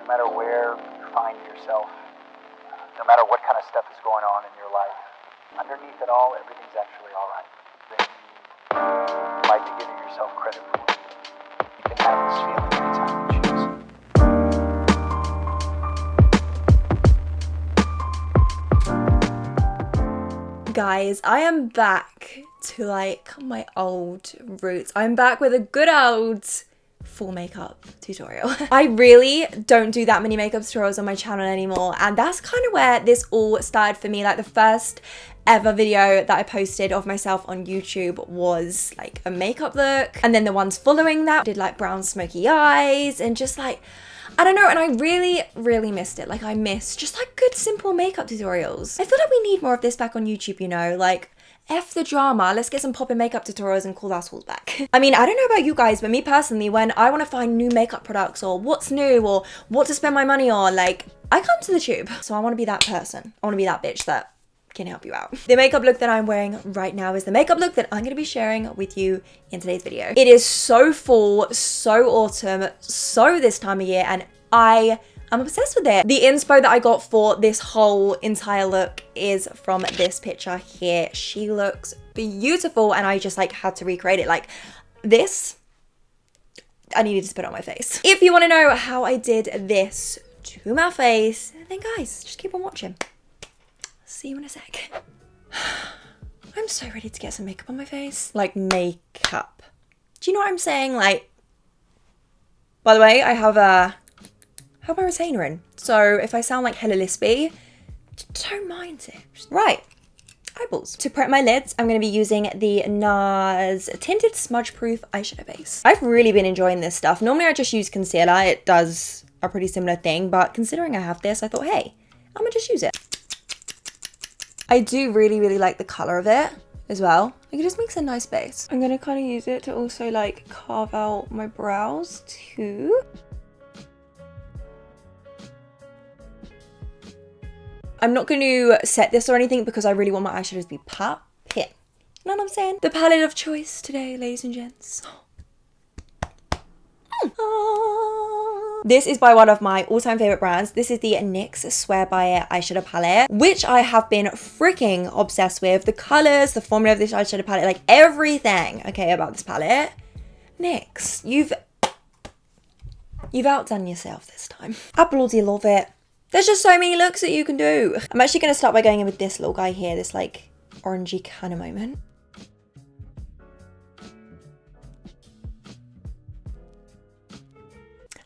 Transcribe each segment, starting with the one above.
no matter where you find yourself, no matter what kind of stuff is going on in your life, underneath it all, everything's actually all right. Then you might be giving yourself credit for it. You can have this feeling anytime you choose. Guys, I am back to like my old roots. I'm back with a good old full makeup tutorial. I really don't do that many makeup tutorials on my channel anymore, and that's kind of where this all started for me. Like the first ever video that I posted of myself on YouTube was like a makeup look, and then the ones following that did like brown smoky eyes and just like, I don't know, and I really missed it. Like I missed just like good simple makeup tutorials. I feel like we need more of this back on YouTube, you know, like F the drama, let's get some poppin' makeup tutorials and call our schools back. I mean, I don't know about you guys, but me personally, when I want to find new makeup products or what's new or what to spend my money on, like I come to the tube. So I want to be that person. I want to be that bitch that can help you out. The makeup look that I'm wearing right now is the makeup look that I'm going to be sharing with you in today's video. It is so fall, so autumn, so this time of year, and I'm obsessed with it. The inspo that I got for this whole entire look is from this picture here. She looks beautiful, and I just like had to recreate it. Like this, I needed to put it on my face. If you want to know how I did this to my face, then guys, just keep on watching. See you in a sec. I'm so ready to get some makeup on my face. Like makeup. Do you know what I'm saying? Like, by the way, I have my retainer in. So if I sound like hella lispy, don't mind it. Right, eyeballs. To prep my lids, I'm going to be using the Nars Tinted Smudge Proof Eyeshadow Base. I've really been enjoying this stuff. Normally I just use concealer. It does a pretty similar thing, but considering I have this, I thought, hey, I'm going to just use it. I do really like the colour of it as well. Like it just makes a nice base. I'm going to kind of use it to also like carve out my brows too. I'm not going to set this or anything because I really want my eyeshadows to be popping. You know what I'm saying? The palette of choice today, ladies and gents. This is by one of my all-time favorite brands. This is the NYX Swear By It eyeshadow palette, which I have been freaking obsessed with. The colors, the formula of this eyeshadow palette, like everything, okay, about this palette. NYX, you've outdone yourself this time. I bloody love it. There's just so many looks that you can do. I'm actually going to start by going in with this little guy here, this like orangey kind of moment.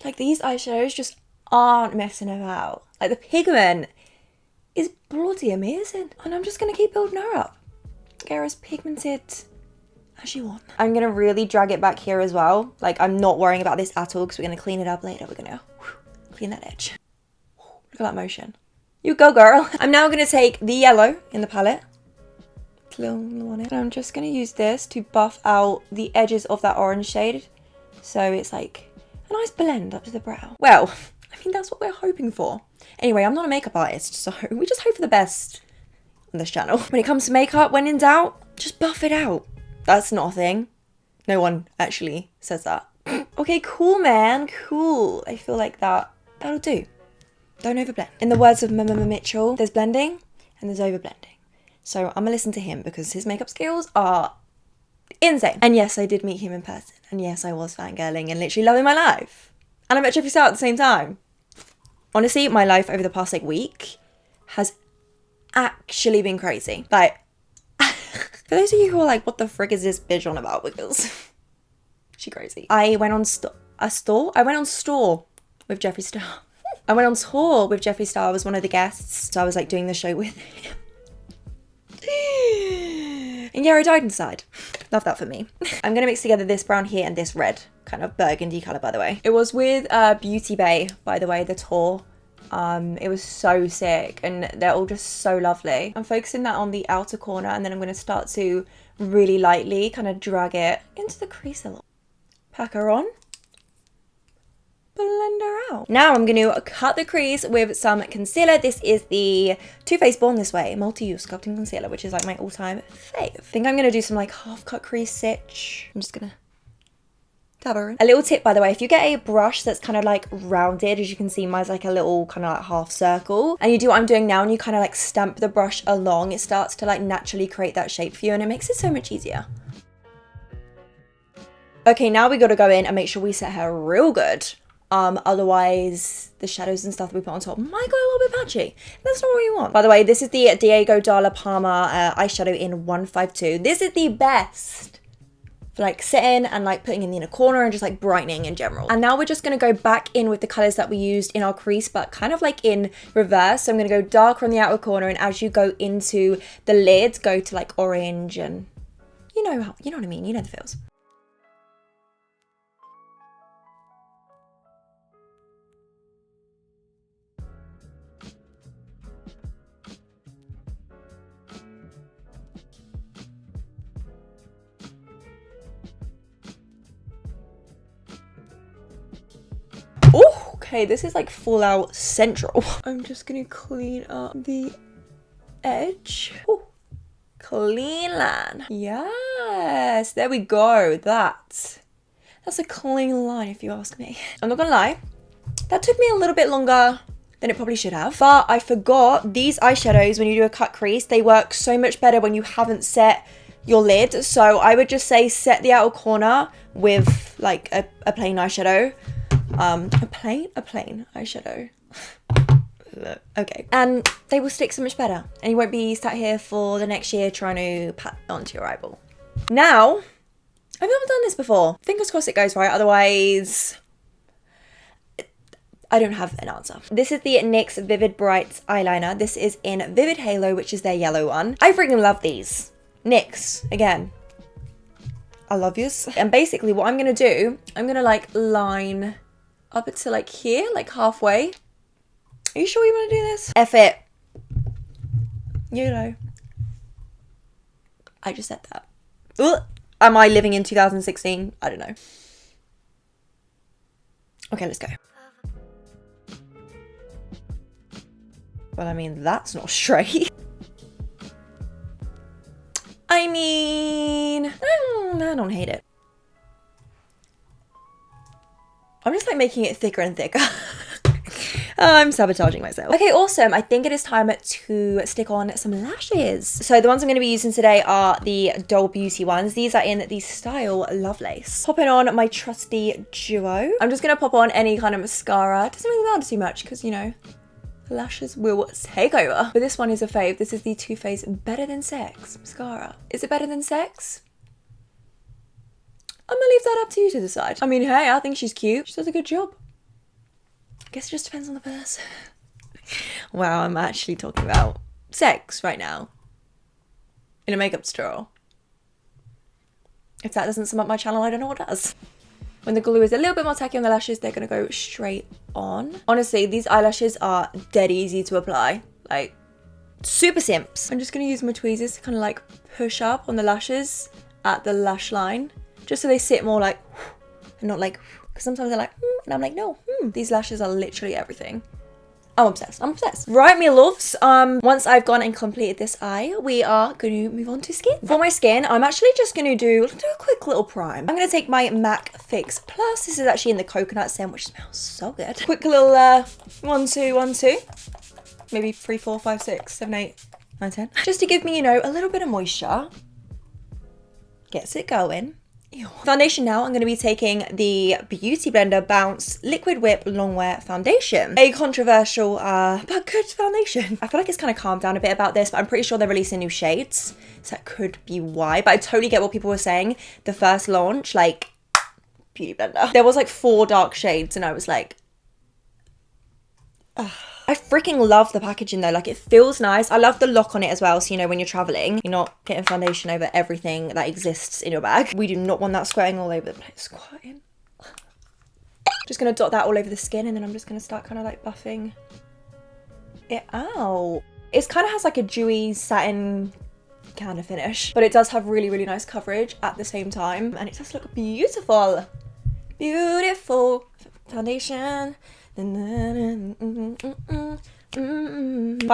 Like these eyeshadows just aren't messing about. Like the pigment is bloody amazing. And I'm just going to keep building her up. Get her as pigmented as you want. I'm going to really drag it back here as well. Like I'm not worrying about this at all because we're going to clean it up later. We're going to clean that edge. Look at that motion. You go, girl. I'm now going to take the yellow in the palette. It's a little one. And I'm just going to use this to buff out the edges of that orange shade. So it's like a nice blend up to the brow. Well, I mean, that's what we're hoping for. Anyway, I'm not a makeup artist, so we just hope for the best on this channel. When it comes to makeup, when in doubt, just buff it out. That's not a thing. No one actually says that. Okay, cool, man. Cool. I feel like that'll do. Don't overblend. In the words of Mitchell, there's blending and there's overblending. So I'm gonna listen to him because his makeup skills are insane. And yes, I did meet him in person. And yes, I was fangirling and literally loving my life. And I met Jeffree Star at the same time. Honestly, my life over the past like week has actually been crazy. Like, for those of you who are like, what the frick is this bitch on about? Because she crazy. I went on store with Jeffree Star. I went on tour with Jeffree Star. I was one of the guests. So I was like doing the show with him. And yeah, I died inside. Love that for me. I'm going to mix together this brown here and this red, kind of burgundy colour, by the way. It was with Beauty Bay, by the way, the tour. It was so sick and they're all just so lovely. I'm focusing that on the outer corner and then I'm going to start to really lightly kind of drag it into the crease a little. Pack her on. Blend her out. Now I'm going to cut the crease with some concealer. This is the Too Faced Born This Way multi-use sculpting concealer, which is like my all-time fave. I think I'm going to do some like half cut crease stitch. I'm just going to stubborn. A little tip, by the way, if you get a brush that's kind of like rounded, as you can see, mine's like a little kind of like half circle, and you do what I'm doing now and you kind of like stamp the brush along, it starts to like naturally create that shape for you and it makes it so much easier. Okay, now we got to go in and make sure we set her real good. Otherwise the shadows and stuff that we put on top might go a little bit patchy. That's not what you want. By the way, this is the Diego Dalla Palma eyeshadow in 152. This is the best for like sitting and like putting in the inner corner and just like brightening in general. And now we're just going to go back in with the colors that we used in our crease, but kind of like in reverse. So I'm going to go darker on the outer corner, and as you go into the lid, go to like orange, and you know what I mean, you know the feels. Oh, okay, this is like full out central. I'm just gonna clean up the edge. Ooh, clean line. Yes, there we go. That's a clean line if you ask me. I'm not gonna lie, that took me a little bit longer than it probably should have, but I forgot these eyeshadows, when you do a cut crease, they work so much better when you haven't set your lid. So I would just say set the outer corner with like a plain eyeshadow. A plain eyeshadow. Okay, and they will stick so much better, and you won't be sat here for the next year trying to pat onto your eyeball. Now, I've never done this before. Fingers crossed it goes right, otherwise I don't have an answer. This is the NYX Vivid Brights eyeliner. This is in Vivid Halo, which is their yellow one. I freaking love these. NYX, again, I love yous. And basically what I'm gonna do, I'm gonna like line up to like here, like halfway. Are you sure you want to do this? F it. You know. I just said that. Ugh. Am I living in 2016? I don't know. Okay, let's go. Well, I mean, that's not straight. I mean, I don't hate it. I'm just like making it thicker and thicker. I'm sabotaging myself. Okay, awesome. I think it is time to stick on some lashes. So the ones I'm going to be using today are the Doll Beauty ones. These are in the style Lovelace. Popping on my trusty duo. I'm just going to pop on any kind of mascara. It doesn't really matter too much because, you know, lashes will take over. But this one is a fave. This is the Too Faced Better Than Sex mascara. Is it better than sex? I'm gonna leave that up to you to decide. I mean, hey, I think she's cute. She does a good job. I guess it just depends on the person. Wow, I'm actually talking about sex right now in a makeup tutorial. If that doesn't sum up my channel, I don't know what does. When the glue is a little bit more tacky on the lashes, they're gonna go straight on. Honestly, these eyelashes are dead easy to apply. Like, super simps. I'm just gonna use my tweezers to kind of like push up on the lashes at the lash line, just so they sit more like, and not like, because sometimes they're like, and I'm like, no, these lashes are literally everything. I'm obsessed. I'm obsessed. Right, me loves. Once I've gone and completed this eye, we are going to move on to skin. For my skin, I'm actually just going to do a quick little prime. I'm going to take my MAC Fix Plus. This is actually in the coconut scent, which smells so good. Quick little 1, 2, 1, 2. Maybe 3, 4, 5, 6, 7, 8, 9, 10. Just to give me, you know, a little bit of moisture. Gets it going. Ew. Foundation now, I'm going to be taking the Beauty Blender Bounce Liquid Whip Longwear Foundation. A controversial but good foundation. I feel like it's kind of calmed down a bit about this, but I'm pretty sure they're releasing new shades, so that could be why. But I totally get what people were saying. The first launch, like, Beauty Blender, there was like 4 dark shades and I was like, ugh. I freaking love the packaging though, like it feels nice. I love the lock on it as well, so you know when you're traveling, you're not getting foundation over everything that exists in your bag. We do not want that squirting all over the place. Squirting. Just gonna dot that all over the skin, and then I'm just gonna start kind of like buffing it out. It kind of has like a dewy satin kind of finish, but it does have really, really nice coverage at the same time, and it does look beautiful. Beautiful foundation. By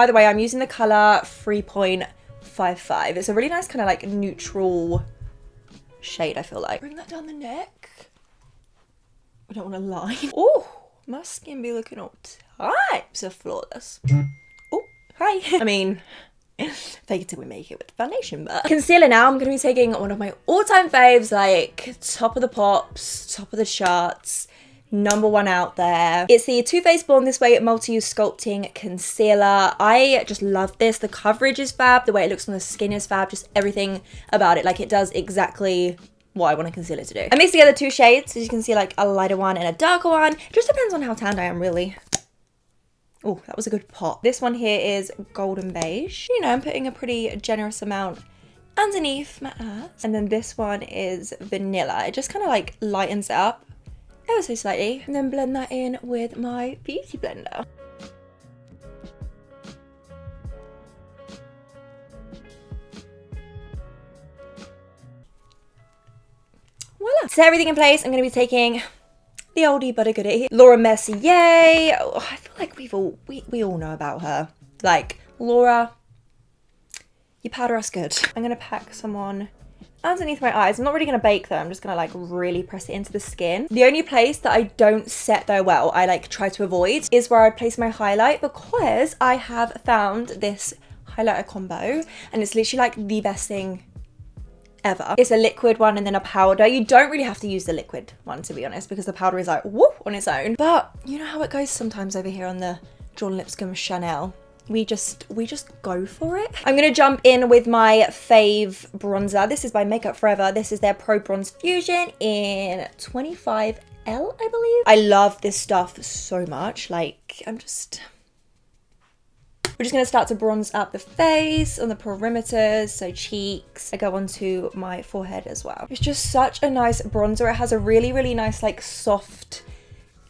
the way, I'm using the colour 3.55. It's a really nice kind of like neutral shade, I feel like. Bring that down the neck. I don't want to lie. Oh, my skin be looking all types of flawless. Oh, hi. I mean, fake it till we make it with foundation, but concealer now. I'm going to be taking one of my all-time faves, like top of the pops, top of the charts, #1 out there. It's the Too Faced Born This Way multi-use sculpting concealer. I just love this. The coverage is fab, the way it looks on the skin is fab, just everything about it. Like, it does exactly what I want a concealer to do. I mixed together 2 shades, as you can see, like a lighter one and a darker one. It just depends on how tanned I am, really. Oh, that was a good pop. This one here is Golden Beige. You know, I'm putting a pretty generous amount underneath my eyes. And then this one is Vanilla. It just kind of like lightens it up ever so slightly. And then blend that in with my beauty blender. Voila. Set everything in place. I'm going to be taking the oldie but a goodie, Laura Mercier. Oh, I feel like we all know about her. Like, Laura, you powder us good. I'm gonna pack some on underneath my eyes. I'm not really gonna bake though. I'm just gonna like really press it into the skin. The only place that I don't set though well, I like try to avoid, is where I place my highlight, because I have found this highlighter combo and it's literally like the best thing ever. It's a liquid one and then a powder. You don't really have to use the liquid one, to be honest, because the powder is like whoop on its own. But you know how it goes sometimes over here on the Drawn Lipscomb Chanel. We just go for it. I'm gonna jump in with my fave bronzer. This is by Makeup Forever. This is their Pro Bronze Fusion in 25L, I believe. I love this stuff so much. Like, we're just going to start to bronze up the face, on the perimeters, so cheeks. I go onto my forehead as well. It's just such a nice bronzer. It has a really, really nice, like, soft,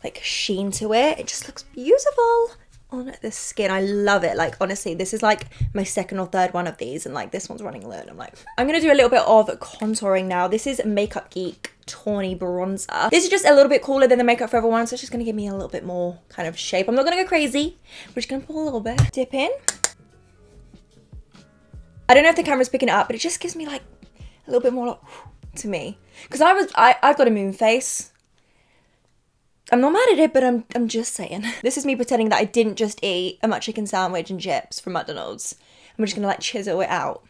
like, sheen to it. It just looks beautiful on the skin. I love it. Like, honestly, this is, like, my 2nd or 3rd one of these, and, like, this one's running low, and I'm like... I'm going to do a little bit of contouring now. This is Makeup Geek Tawny Bronzer. This is just a little bit cooler than the Makeup Forever one, so it's just going to give me a little bit more kind of shape. I'm not going to go crazy. We're just going to put a little bit. Dip in. I don't know if the camera's picking it up, but it just gives me like a little bit more like, to me. Because I've got a moon face. I'm not mad at it, but I'm just saying. This is me pretending that I didn't just eat a McChicken sandwich and chips from McDonald's. I'm just going to like chisel it out.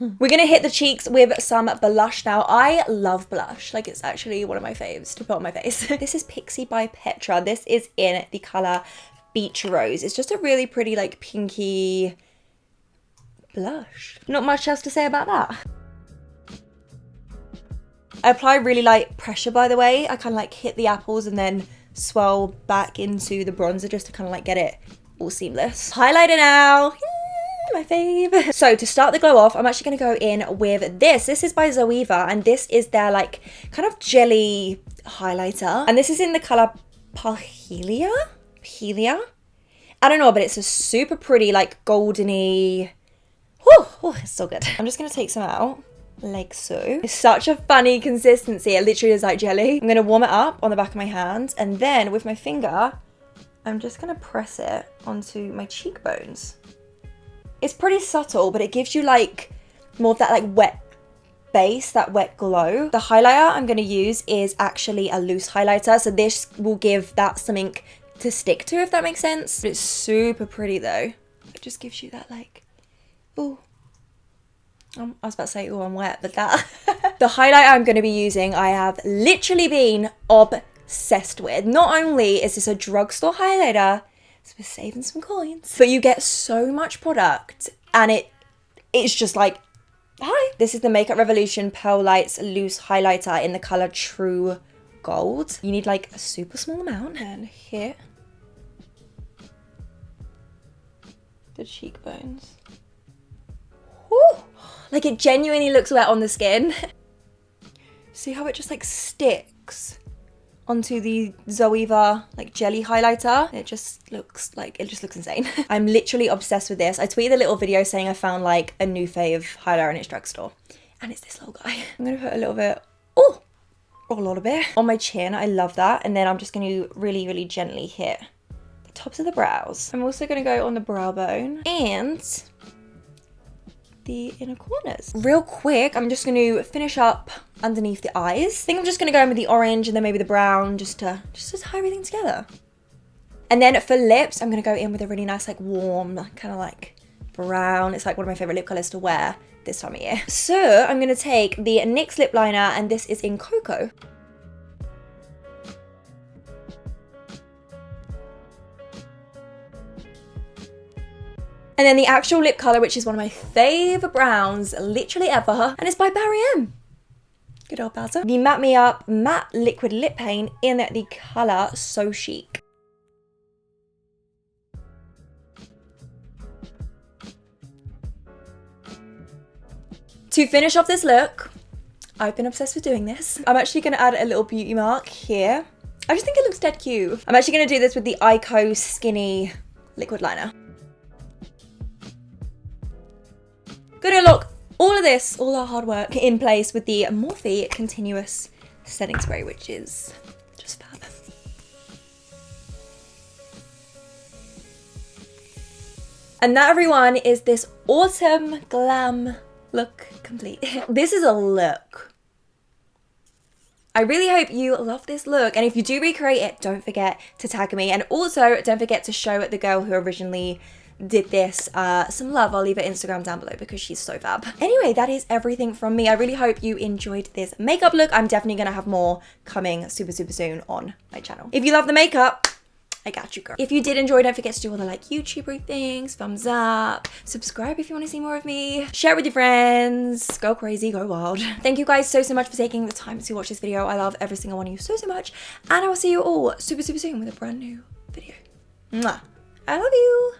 We're going to hit the cheeks with some blush now. I love blush. Like, it's actually one of my faves to put on my face. This is Pixie by Petra. This is in the colour Beach Rose. It's just a really pretty, like, pinky blush. Not much else to say about that. I apply really light pressure, by the way. I kind of, like, hit the apples and then swirl back into the bronzer just to kind of, like, get it all seamless. Highlighter now. My fave. So to start the glow off, I'm actually going to go in with this. This is by Zoeva, and this is their like kind of jelly highlighter. And this is in the colour Parhelia? I don't know, but it's a super pretty like goldeny. Whew, oh, it's so good. I'm just going to take some out. Like so. It's such a funny consistency. It literally is like jelly. I'm going to warm it up on the back of my hand, and then with my finger, I'm just going to press it onto my cheekbones. It's pretty subtle, but it gives you like more of that like wet base, that wet glow. The highlighter I'm going to use is actually a loose highlighter, so this will give that something to stick to, if that makes sense. But it's super pretty though. It just gives you that like, ooh. I was about to say, oh, I'm wet, but that. The highlighter I'm going to be using, I have literally been obsessed with. Not only is this a drugstore highlighter, so we're saving some coins, but you get so much product, and it's just like, hi. This is the Makeup Revolution Pearl Lights Loose Highlighter in the colour True Gold. You need like a super small amount, and hit the cheekbones. Woo! Like, it genuinely looks wet on the skin. See how it just like sticks onto the Zoeva like jelly highlighter? It just looks insane. I'm literally obsessed with this. I tweeted a little video saying I found like a new fave highlighter in its drugstore, and it's this little guy. I'm gonna put a little bit, oh, a lot of it on my chin. I love that. And then I'm just going to really, really gently hit the tops of the brows. I'm also going to go on the brow bone and the inner corners. Real quick, I'm just going to finish up underneath the eyes. I think I'm just going to go in with the orange and then maybe the brown just to tie everything together. And then for lips, I'm going to go in with a really nice, like warm, kind of like brown. It's like one of my favorite lip colors to wear this time of year. So I'm going to take the NYX Lip Liner, and this is in Cocoa. And then the actual lip color, which is one of my favorite browns literally ever, and it's by Barry M. Good old Bowser. The Matte Me Up Matte Liquid Lip Paint in the color So Chic. To finish off this look, I've been obsessed with doing this. I'm actually going to add a little beauty mark here. I just think it looks dead cute. I'm actually going to do this with the INSPO Skinny Liquid Liner. Gonna lock all of this, all our hard work, in place with the Morphe Continuous Setting Spray, which is just fab. And that, everyone, is this autumn glam look complete. This is a look. I really hope you love this look, and if you do recreate it, don't forget to tag me, and also don't forget to show the girl who originally did this some love. I'll leave her Instagram down below because she's so fab. Anyway, that is everything from me. I really hope you enjoyed this makeup look. I'm definitely gonna have more coming super soon on my channel. If you love the makeup, I got you, girl. If you did enjoy, don't forget to do all the like YouTuber things, thumbs up, subscribe if you want to see more of me, share it with your friends, go crazy, go wild. Thank you guys so much for taking the time to watch this video. I love every single one of you so much, and I will see you all super soon with a brand new video. Mwah. I love you.